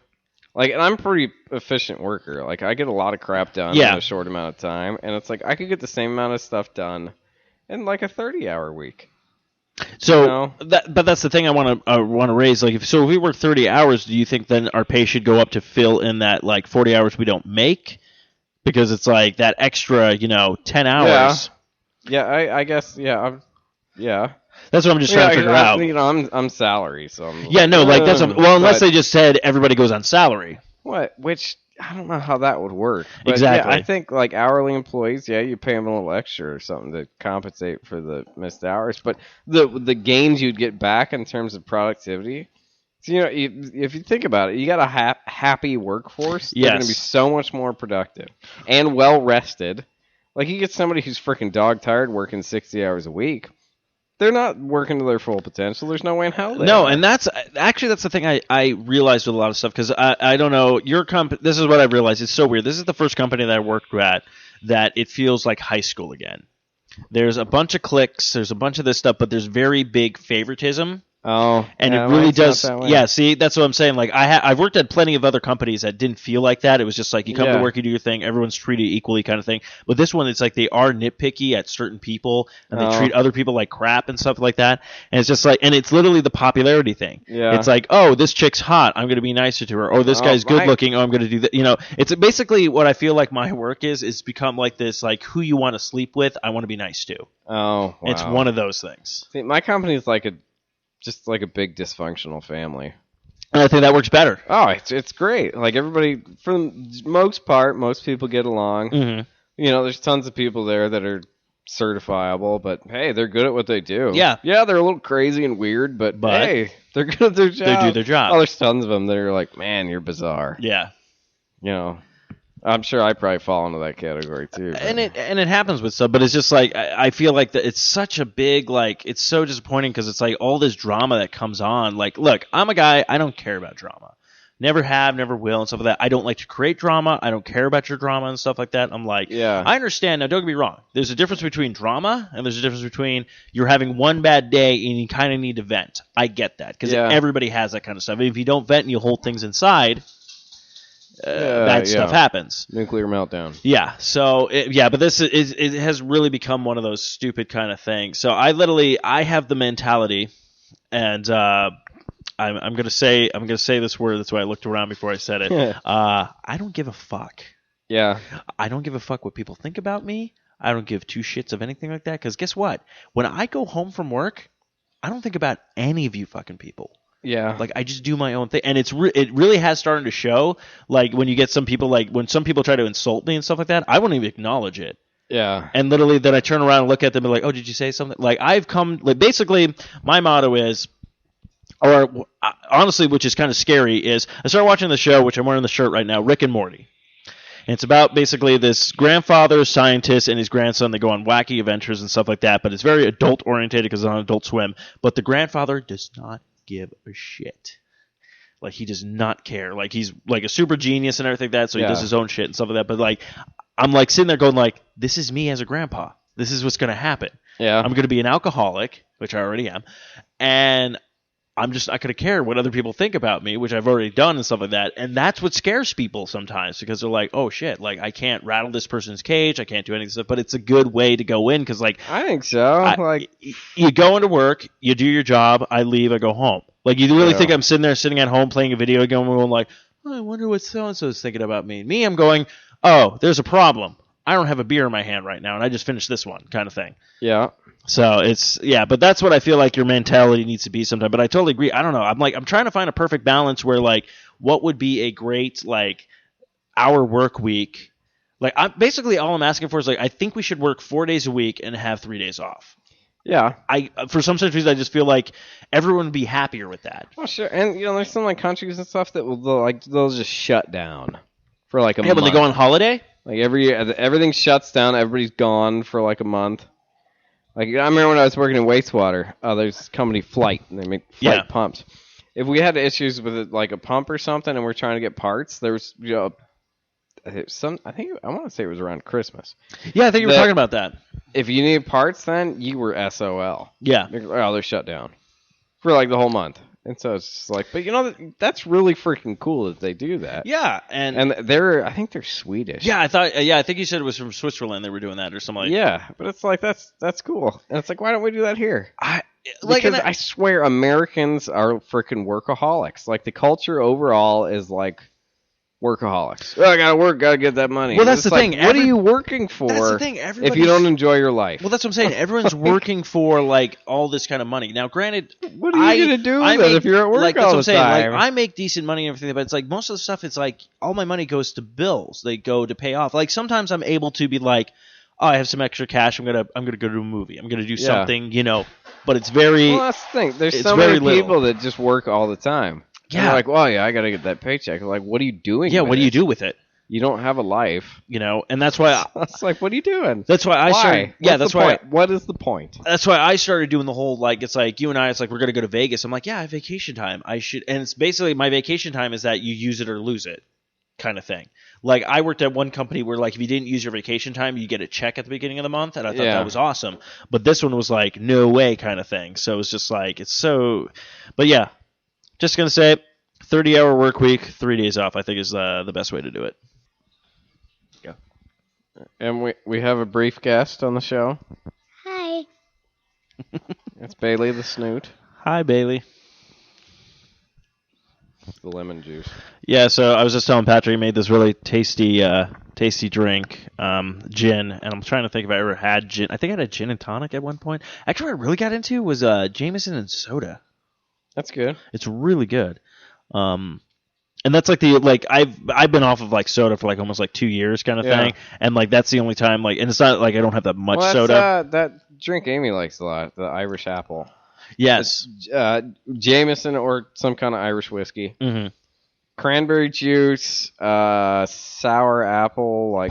Like, and I'm a pretty efficient worker. Like, I get a lot of crap done in a short amount of time. And it's like, I could get the same amount of stuff done in like a 30-hour week. So, but that's the thing I want to raise. Like, if we work 30 hours, do you think then our pay should go up to fill in that like 40 hours we don't make? Because it's like that extra, 10 hours. Yeah, I guess, yeah. That's what I'm just trying to figure out. I'm salary, so I'm that's unless they just said everybody goes on salary. What? Which I don't know how that would work. But exactly. Yeah, I think like hourly employees, you pay them a little extra or something to compensate for the missed hours. But the gains you'd get back in terms of productivity. So, if you think about it, you got a happy workforce. They're going to be so much more productive and well rested. Like you get somebody who's freaking dog tired working 60 hours a week. They're not working to their full potential. There's no way in hell they are. And that's the thing I realized with a lot of stuff because I don't know your company. This is what I realized. It's so weird. This is the first company that I worked at that it feels like high school again. There's a bunch of cliques. There's a bunch of this stuff, but there's very big favoritism. Oh, and it really does. Yeah, see, that's what I'm saying. Like I've worked at plenty of other companies that didn't feel like that. It was just like you come to work, you do your thing, everyone's treated equally, kind of thing. But this one, it's like they are nitpicky at certain people, and they treat other people like crap and stuff like that. And it's just like, and it's literally the popularity thing. Yeah, it's like, oh, this chick's hot, I'm gonna be nicer to her. Oh, this guy's good looking, oh, I'm gonna do that. It's basically what I feel like my work is become like this, like who you want to sleep with, I want to be nice to. Oh, wow. It's one of those things. See, my company is like just like a big dysfunctional family. And I think that works better. Oh, it's great. Like everybody, for the most part, most people get along. Mm-hmm. There's tons of people there that are certifiable, but hey, they're good at what they do. Yeah, they're a little crazy and weird, but hey, they're good at their job. They do their job. Oh, there's tons of them that are like, man, you're bizarre. Yeah. I'm sure I probably fall into that category too. But. And it happens with stuff, but it's just like I feel like that it's such a big it's so disappointing because it's like all this drama that comes on. Like, look, I'm a guy, I don't care about drama, never have, never will, and stuff like that. I don't like to create drama. I don't care about your drama and stuff like that. I'm like, I understand. Now, don't get me wrong. There's a difference between drama and there's a difference between you're having one bad day and you kind of need to vent. I get that because everybody has that kind of stuff. If you don't vent and you hold things inside. Bad stuff happens. Nuclear meltdown. Yeah. So, but this it has really become one of those stupid kind of things. So I have the mentality, and I'm gonna say this word. That's why I looked around before I said it. I don't give a fuck. Yeah. I don't give a fuck what people think about me. I don't give two shits of anything like that. Because guess what? When I go home from work, I don't think about any of you fucking people. Yeah. Like, I just do my own thing. And it really has started to show, like, when you get some people, like, when some people try to insult me and stuff like that, I won't even acknowledge it. Yeah. And literally then I turn around and look at them and be like, oh, did you say something? Like, I've come, like, basically, my motto is, or honestly, which is kind of scary, is I started watching the show, which I'm wearing the shirt right now, Rick and Morty. And it's about basically this grandfather, scientist, and his grandson. They go on wacky adventures and stuff like that, but it's very adult-oriented because it's on Adult Swim. But the grandfather does not give a shit. Like, he does not care. Like, he's like a super genius and everything like that, so he does his own shit and stuff like that. But, like, I'm, like, sitting there going, like, this is me as a grandpa. This is what's going to happen. Yeah. I'm going to be an alcoholic, which I already am, and I'm just not going to care what other people think about me, which I've already done and stuff like that. And that's what scares people sometimes because they're like, oh, shit, like, I can't rattle this person's cage. I can't do any stuff. But it's a good way to go in because, like, I think so. You go into work, you do your job, I leave, I go home. Like, you really think I'm sitting at home playing a video game and going like, oh, I wonder what so-and-so is thinking about me. Me, I'm going, oh, there's a problem. I don't have a beer in my hand right now, and I just finished this one kind of thing. Yeah. So it's, but that's what I feel like your mentality needs to be sometimes. But I totally agree. I don't know. I'm trying to find a perfect balance where, like, what would be a great, like, hour work week. Like, basically all I'm asking for is, like, I think we should work 4 days a week and have 3 days off. Yeah. For some such reason, I just feel like everyone would be happier with that. Oh, sure. And, there's some, like, countries and stuff that they'll just shut down for, like, a month. Yeah, when they go on holiday? Like, every year, everything shuts down. Everybody's gone for, like, a month. Like, I remember when I was working in wastewater, there's this company, Flight, and they make Flight pumps. If we had issues with, like, a pump or something and we're trying to get parts, there was, I want to say it was around Christmas. Yeah, I think you were talking about that. If you needed parts then, you were SOL. Yeah. They're shut down for, like, the whole month. And so it's just like, but that's really freaking cool that they do that. Yeah, and I think they're Swedish. Yeah, I think you said it was from Switzerland they were doing that or something like that. Yeah, but it's like, that's cool. And it's like, why don't we do that here? Because I swear Americans are freaking workaholics. Like, the culture overall is like workaholics. Oh, I gotta work, gotta get that money. Well, that's the thing. What are you working for? That's the thing. If you don't enjoy your life. Well, that's what I'm saying. Everyone's working for, like, all this kind of money. Now, granted, what are you gonna do with it if you're at work all the time? Like, I make decent money and everything, but it's like most of the stuff. It's like all my money goes to bills. They go to pay off. Like, sometimes I'm able to be like, oh, I have some extra cash. I'm gonna go to a movie. I'm gonna do something, But it's very. Well, that's the thing. There's so many people that just work all the time. Yeah. They're like, well, yeah, I got to get that paycheck. Like, what are you doing? Yeah, what do you do with it? You don't have a life. And that's why. It's like, what are you doing? That's why I started. Yeah, that's why. What is the point? That's why I started doing the whole, like, it's like you and I, it's like we're going to go to Vegas. I'm like, yeah, I have vacation time. I should. And it's basically my vacation time is that you use it or lose it kind of thing. Like, I worked at one company where, like, if you didn't use your vacation time, you get a check at the beginning of the month. And I thought that was awesome. But this one was like, no way kind of thing. So it's just like, it's so. But yeah, just going to say 30-hour work week, 3 days off, I think is the best way to do it. Yeah. And we have a brief guest on the show. Hi. It's Bailey the Snoot. Hi, Bailey. The lemon juice. Yeah, so I was just telling Patrick he made this really tasty drink, gin, and I'm trying to think if I ever had gin. I think I had a gin and tonic at one point. Actually, what I really got into was Jameson and soda. That's good. It's really good. And that's like I've been off of like soda for like almost like 2 years kind of thing, and like that's the only time and it's not like I don't have that much soda. That drink Amy likes a lot, the Irish apple. Yes. Jameson or some kind of Irish whiskey. Mm-hmm. Cranberry juice, sour apple, like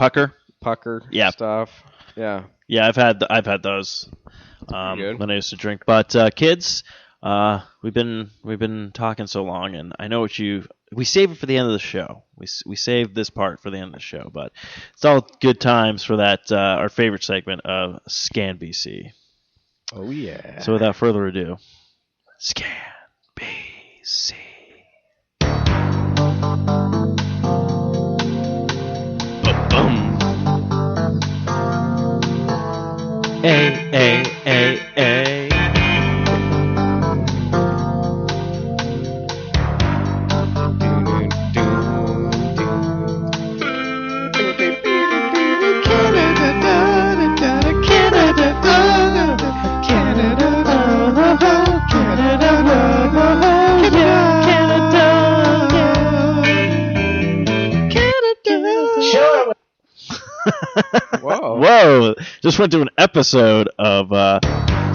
pucker stuff. Yeah. Yeah, I've had those when I used to drink. But kids, we've been talking so long, and I know we save it for the end of the show. We saved this part for the end of the show, but it's all good times for that our favorite segment of Scan BC. Oh yeah. So without further ado, Scan BC. Boom. A. Whoa! Just went to an episode of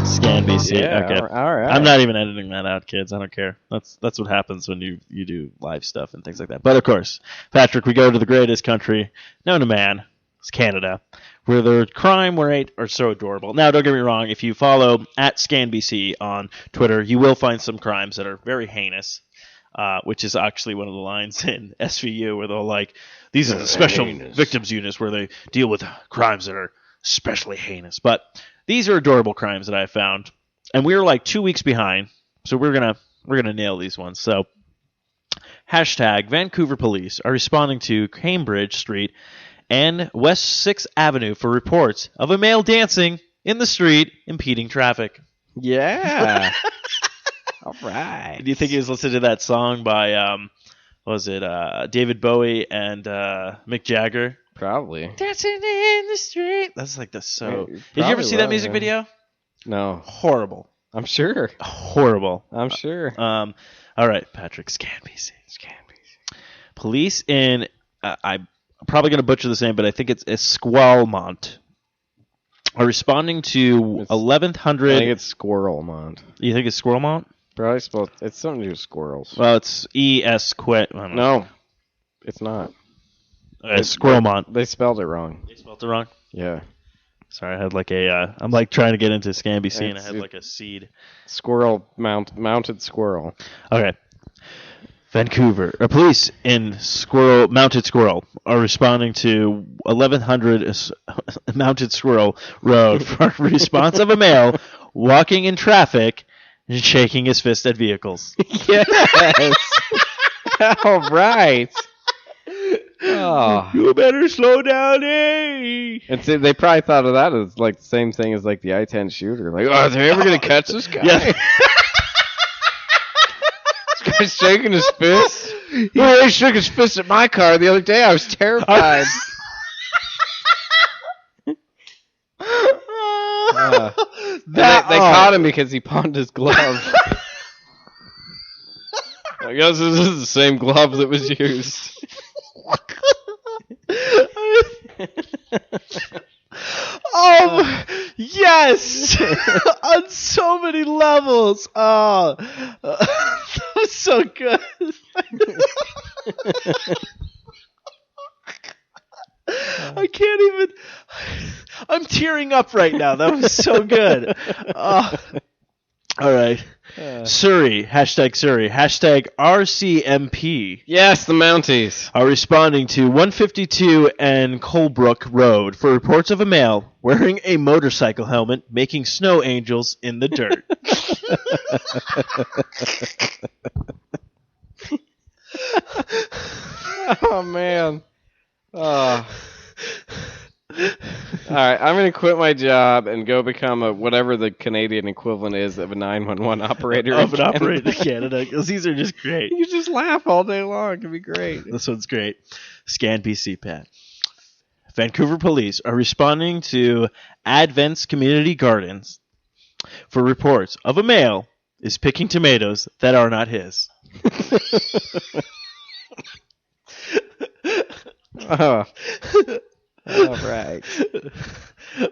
Scan BC. Yeah, Okay. all right. I'm not even editing that out, kids. I don't care. That's what happens when you do live stuff and things like that. But of course, Patrick, we go to the greatest country known to man. It's Canada, where the crime rate are so adorable. Now, don't get me wrong. If you follow @ScanBC on Twitter, you will find some crimes that are very heinous, which is actually one of the lines in SVU where they're like, these are the special victims units where they deal with crimes that are especially heinous. But these are adorable crimes that I found, and we're like 2 weeks behind, so we're gonna nail these ones. So, #Vancouver police are responding to Cambridge Street and West 6th Avenue for reports of a male dancing in the street, impeding traffic. Yeah. All right. Do you think he was listening to that song by, David Bowie and Mick Jagger? Probably. Dancing in the street. That's like the so. Yeah, Did you ever see that was, music yeah. video? No. Horrible. I'm sure. Horrible. I'm sure. All right, Patrick. Scan BC. Police in I'm probably going to butcher this name, but I think it's Esqualmont are responding to 1100. I think it's Squirrelmont. You think it's Squirrelmont? Probably spelled. It's something to do with squirrels. Well, it's ES Quit. No, it's not. Squirrelmont. They spelled it wrong. They spelled it wrong. Yeah. Sorry, I had like a. I'm like trying to get into Scan BC, and I had like a seed. Mounted squirrel. Okay. Vancouver. Police in Mounted Squirrel are responding to 1100 Mounted Squirrel Road for response of a male walking in traffic and shaking his fist at vehicles. Yes. All right. Oh. You better slow down, eh? And see, they probably thought of that as like the same thing as like the I-10 shooter. Like, oh, are they ever gonna catch this guy? Yeah. This guy's shaking his fist. He shook his fist at my car the other day. I was terrified. They caught him because he pawned his glove. I guess this is the same glove that was used. Yes! On so many levels. Oh, that was so good. I can't even. I'm tearing up right now. That was so good. All right. Surrey, #Surrey, #RCMP. Yes, the Mounties are responding to 152 and Colebrook Road for reports of a male wearing a motorcycle helmet making snow angels in the dirt. Oh, man. All right, I'm going to quit my job and go become whatever the Canadian equivalent is of a 911 operator. Of an operator in Canada, because these are just great. You just laugh all day long. It'd be great. This one's great. Scan BC, Pat. Vancouver police are responding to Advent's Community Gardens for reports of a male is picking tomatoes that are not his. Oh. All right.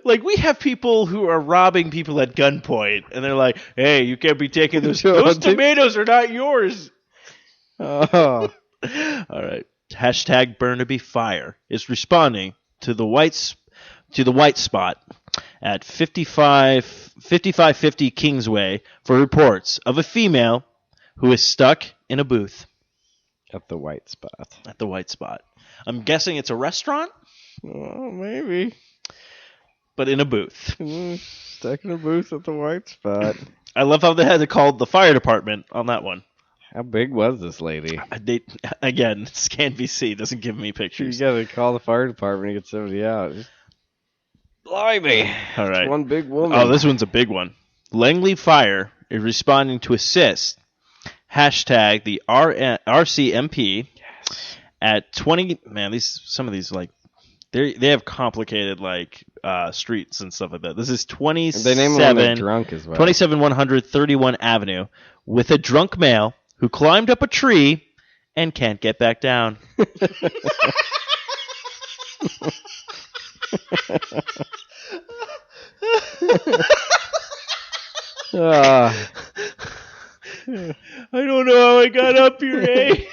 Like, we have people who are robbing people at gunpoint, and they're like, hey, you can't be taking those tomatoes are not yours. Oh. All right. #Burnaby Fire is responding to the white spot at 5550 Kingsway for reports of a female who is stuck in a booth. At the white spot. At the white spot. I'm guessing it's a restaurant? Oh, maybe. But in a booth. Stuck in a booth at the white spot. I love how they had to call the fire department on that one. How big was this lady? Again, Scan VC doesn't give me pictures. You gotta call the fire department and get somebody out. Blimey. All right. One big woman. Oh, this one's a big one. Langley Fire is responding to assist. #the RCMP at 20. Man, some of these like they have complicated like streets and stuff like that. This is 27. They name them drunk as well. 27 Avenue with a drunk male who climbed up a tree and can't get back down. I don't know how I got up here, eh?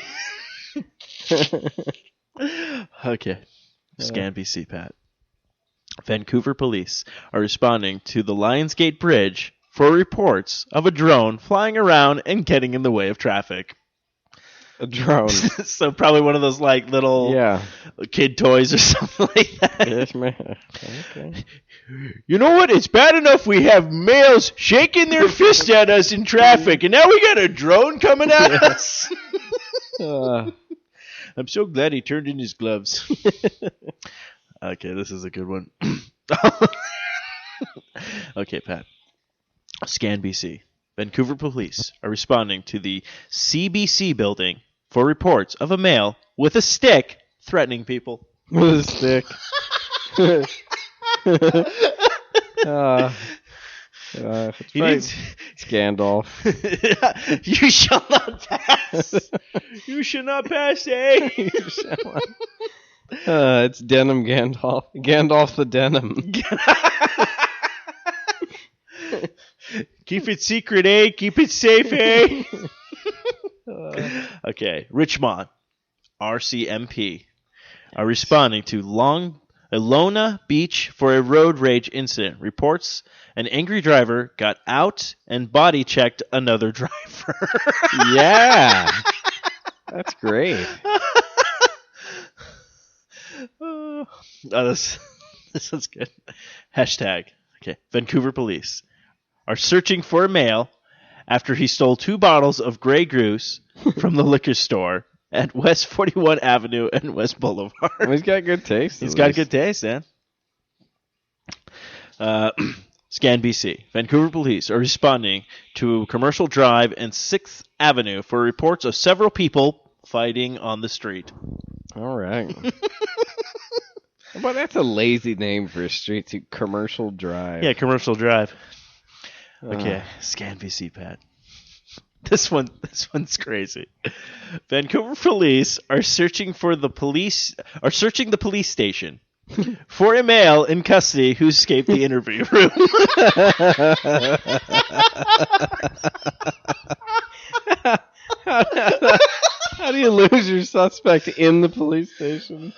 Okay. Scan BC, Pat. Vancouver police are responding to the Lionsgate Bridge for reports of a drone flying around and getting in the way of traffic. A drone. So probably one of those like little kid toys or something like that. Yes, man. Okay. You know what? It's bad enough we have males shaking their fists at us in traffic, and now we got a drone coming at us. I'm so glad he turned in his gloves. Okay, this is a good one. Okay, Pat. Scan BC. Vancouver police are responding to the CBC building for reports of a male with a stick threatening people. With a stick. It's Gandalf. You shall not pass. You shall not pass, eh? It's Denim Gandalf. Gandalf the Denim. Keep it secret, eh? Keep it safe, eh? Okay. Richmond, RCMP, are responding to Ilona Beach for a road rage incident. Reports an angry driver got out and body checked another driver. Yeah. That's great. This one's good. Hashtag. Okay. Vancouver police are searching for a male after he stole 2 bottles of Grey Goose from the liquor store at West 41 Avenue and West Boulevard. He's got good taste. He's got good taste, man. Scan BC. Vancouver police are responding to Commercial Drive and 6th Avenue for reports of several people fighting on the street. All right. But that's a lazy name for a street, too. Commercial Drive. Yeah, Commercial Drive. Okay, Scan BC, Pat. This one's crazy. Vancouver police are searching the police station for a male in custody who escaped the interview room. How do you lose your suspect in the police station?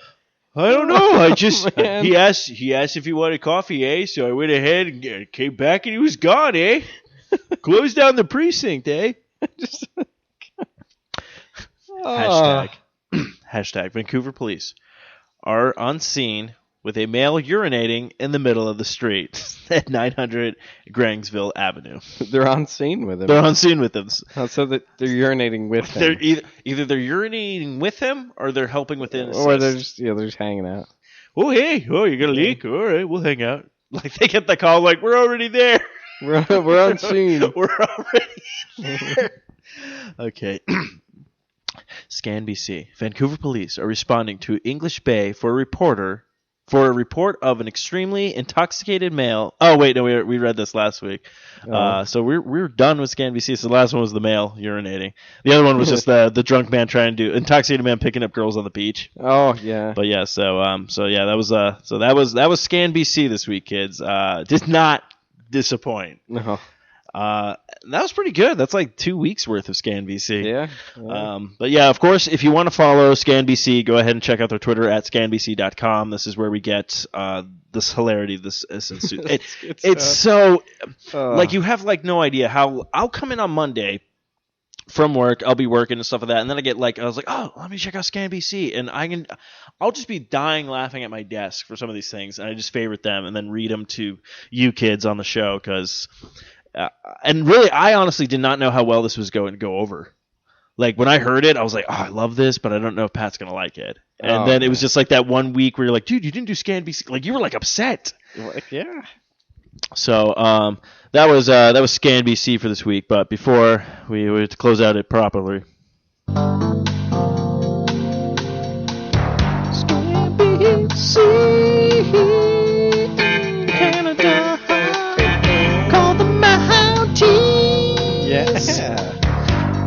I don't know. He asked if he wanted coffee, eh? So I went ahead and came back, and he was gone, eh? Closed down the precinct, eh? Hashtag Vancouver police are on scene with a male urinating in the middle of the street at 900 Grangsville Avenue. They're on scene with him. They're on scene with him. So that they're urinating with him. They're either they're urinating with him or they're helping with an assist. Or they're just hanging out. Oh, hey, you got a leak? All right, we'll hang out. Like they get the call, like we're already there. We're on scene. We're already there. Okay. Scan BC. Vancouver police are responding to English Bay for a report of an extremely intoxicated male. Oh wait, no, we read this last week. So we're done with Scan BC. So the last one was the male urinating. The other one was just the drunk man trying to do intoxicated man picking up girls on the beach. Oh yeah. But yeah, that was Scan BC this week, kids. Did not disappoint. No. That was pretty good. That's like 2 weeks worth of Scan BC. Yeah. But yeah, of course, if you want to follow Scan BC, go ahead and check out their Twitter at scanbc.com. This is where we get this hilarity. It's so like you have like no idea how I'll come in on Monday from work. I'll be working and stuff like that, and then I was like, oh, let me check out Scan BC, and I'll just be dying laughing at my desk for some of these things, and I just favorite them and then read them to you kids on the show because. And really, I honestly did not know how well this was going to go over. Like, when I heard it, I was like, oh, I love this, but I don't know if Pat's going to like it. And then it was just like that 1 week where you're like, dude, you didn't do Scan BC. Like, you were, like, upset. Yeah. So, that was Scan BC for this week. But before we were to close out it properly. Scan BC, Canada. Yeah.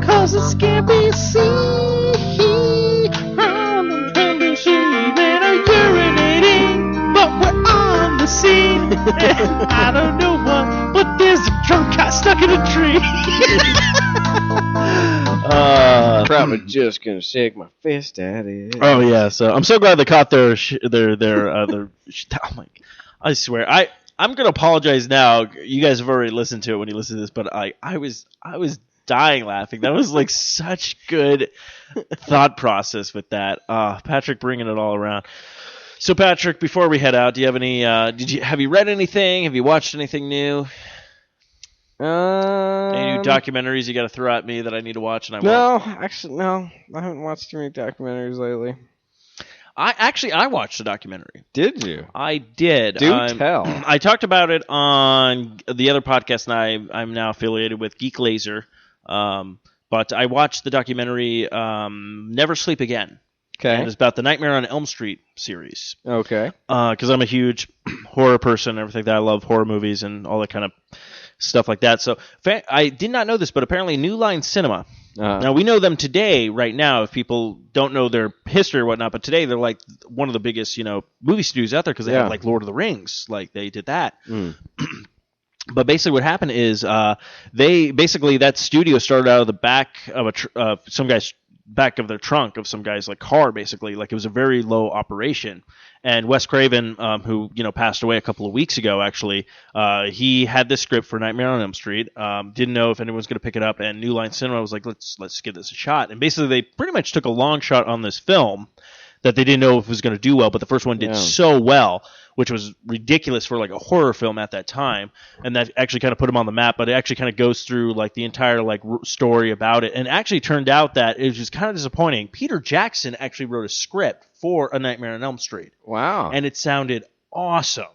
Cause it's Scan BC on the NBC. Men are urinating, but we're stuck in a tree. Probably just gonna shake my fist at it. Oh yeah, so I'm so glad they caught their oh my, I swear I'm gonna apologize now. You guys have already listened to it when you listen to this, but I was dying laughing. That was like such good thought process with that. Patrick bringing it all around. So Patrick, before we head out, do you have any? Have you read anything? Have you watched anything new? Any new documentaries you got to throw at me that I need to watch? And no. I haven't watched too many documentaries lately. I watched a documentary. Did you? I did. Do tell. I talked about it on the other podcast, and I'm now affiliated with Geek Laser. But I watched the documentary Never Sleep Again. Okay. And it's about the Nightmare on Elm Street series. Okay. Because I'm a huge horror person and everything. That I love horror movies and all that kind of stuff like that. So I did not know this, but apparently New Line Cinema. Now, we know them today, right now, if people don't know their history or whatnot, but today they're like one of the biggest, movie studios out there because they have like Lord of the Rings. Like they did that. But basically what happened is that studio started out of the back of some guy's back of their trunk of some guy's like car, basically. Like it was a very low operation. And Wes Craven, who passed away a couple of weeks ago, actually, he had this script for Nightmare on Elm Street. Didn't know if anyone was going to pick it up, and New Line Cinema was like, let's give this a shot. And basically, they pretty much took a long shot on this film that they didn't know if it was going to do well, but the first one did so well, which was ridiculous for like a horror film at that time, and that actually kind of put them on the map. But it actually kind of goes through like the entire like story about it, and it actually turned out that it was just kind of disappointing. Peter Jackson actually wrote a script for A Nightmare on Elm Street. Wow. And it sounded awesome.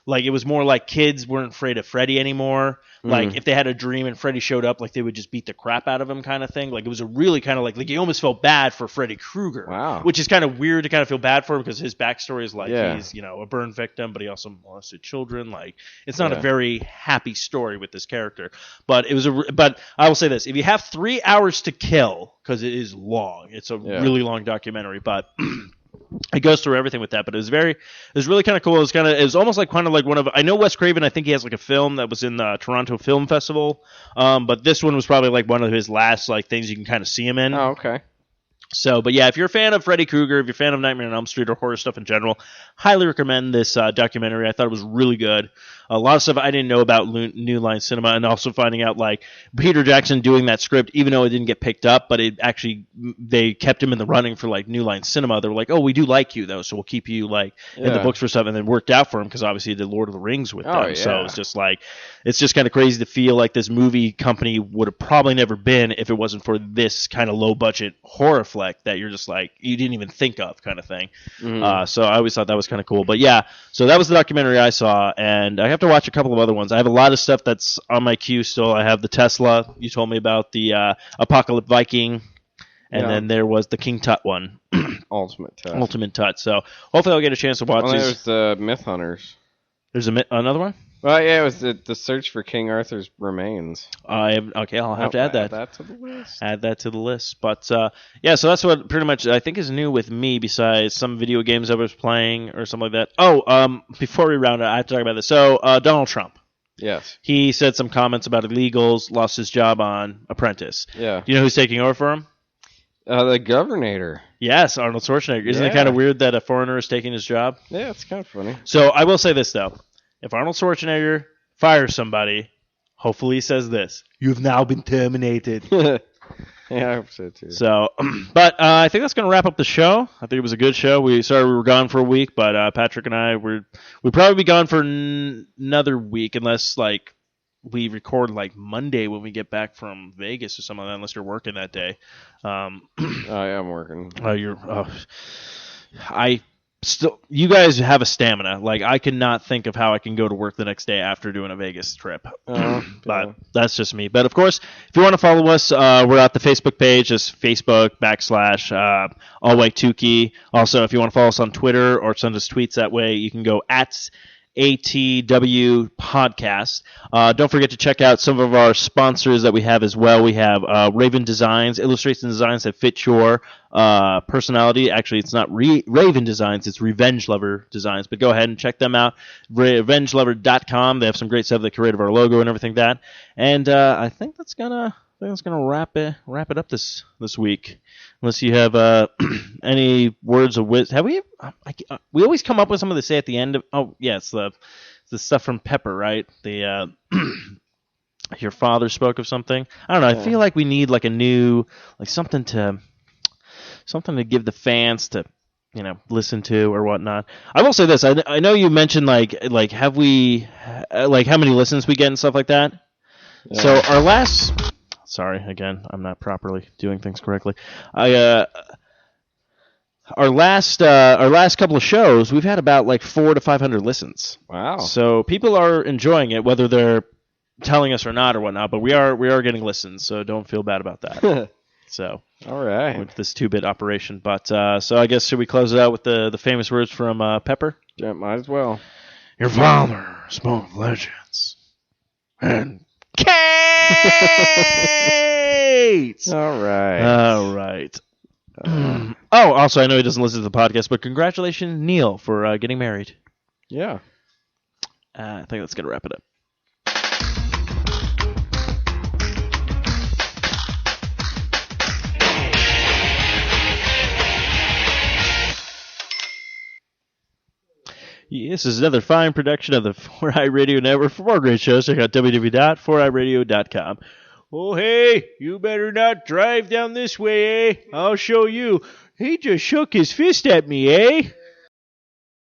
Like it was more like kids weren't afraid of Freddy anymore. Like if they had a dream and Freddy showed up, like they would just beat the crap out of him kind of thing. Like it was a really kind of like you almost felt bad for Freddy Krueger. Wow. Which is kind of weird to kind of feel bad for him because his backstory is like he's, a burn victim, but he also molested children. Like it's not a very happy story with this character. But it was but I will say this, if you have 3 hours to kill, because it is long, it's a really long documentary, but it goes through everything with that, but it was really kind of cool. It was almost like kind of like one of, I know Wes Craven, I think he has like a film that was in the Toronto Film Festival, but this one was probably like one of his last like things you can kind of see him in. Oh, okay. So, but yeah, if you're a fan of Freddy Krueger, if you're a fan of Nightmare on Elm Street or horror stuff in general, highly recommend this documentary. I thought it was really good. A lot of stuff I didn't know about New Line Cinema, and also finding out like Peter Jackson doing that script, even though it didn't get picked up, but it actually, they kept him in the running for like New Line Cinema. They were like, oh, we do like you though, so we'll keep you like in the books for stuff, and then worked out for him because obviously he did Lord of the Rings with them. So it's just like, it's just kind of crazy to feel like this movie company would have probably never been if it wasn't for this kind of low budget horror flick that you're just like, you didn't even think of kind of thing. So I always thought that was kind of cool. But yeah, so that was the documentary I saw, and I have to watch a couple of other ones. I have a lot of stuff that's on my queue still. I have the Tesla you told me about, the Apocalypse Viking, and then there was the King Tut one. Ultimate Tut. So hopefully I'll get a chance to watch these. There's the Myth Hunters. There's another one? Well, yeah, it was the search for King Arthur's remains. I'll have to add that. Add that to the list. Add that to the list. But yeah, so that's what pretty much I think is new with me, besides some video games I was playing or something like that. Oh, before we round out, I have to talk about this. So Donald Trump. Yes. He said some comments about illegals, lost his job on Apprentice. Yeah. Do you know who's taking over for him? The Governor. Yes, Arnold Schwarzenegger. Isn't it kind of weird that a foreigner is taking his job? Yeah, it's kind of funny. So I will say this, though. If Arnold Schwarzenegger fires somebody, hopefully he says this: "You have now been terminated." Yeah, I hope so too. So, but I think that's going to wrap up the show. I think it was a good show. We were gone for a week, but Patrick and I we'd probably be gone for another week unless like we record like Monday when we get back from Vegas or something like that, unless you're working that day. I am working. You guys have a stamina. Like, I cannot think of how I can go to work the next day after doing a Vegas trip. But that's just me. But, of course, if you want to follow us, we're at the Facebook page. It's Facebook / All White-Tukee. Also, if you want to follow us on Twitter or send us tweets that way, you can go at ATW podcast. Don't forget to check out some of our sponsors that we have as well. We have Raven Designs, illustration designs that fit your personality. Actually, it's not Raven Designs, it's Revenge Lover Designs. But go ahead and check them out. RevengeLover.com. They have some great stuff. They created our logo and everything that. And I think that's gonna wrap it up this week. Unless you have any words of wisdom. Have we? We always come up with something to say at the end of. Oh, yeah, it's the stuff from Pepper, right? The your father spoke of something. I don't know. I feel like we need like a new, like something to give the fans to, listen to or whatnot. I will say this. I know you mentioned like have we like how many listens we get and stuff like that. Yeah. So our last. Sorry, again, I'm not properly doing things correctly. Our last couple of shows, we've had about like 400 to 500 listens. Wow! So people are enjoying it, whether they're telling us or not or whatnot. But we are getting listens, so don't feel bad about that. So all right, with this 2-bit operation. But so I guess should we close it out with the famous words from Pepper? Yeah, might as well. Your father spoke of legends and. Kate! All right. Also, I know he doesn't listen to the podcast, but congratulations, Neil, for getting married. Yeah. I think that's going to wrap it up. This is another fine production of the 4i Radio Network. For more great shows, check out www.4iradio.com. Oh, hey, you better not drive down this way, eh? I'll show you. He just shook his fist at me, eh?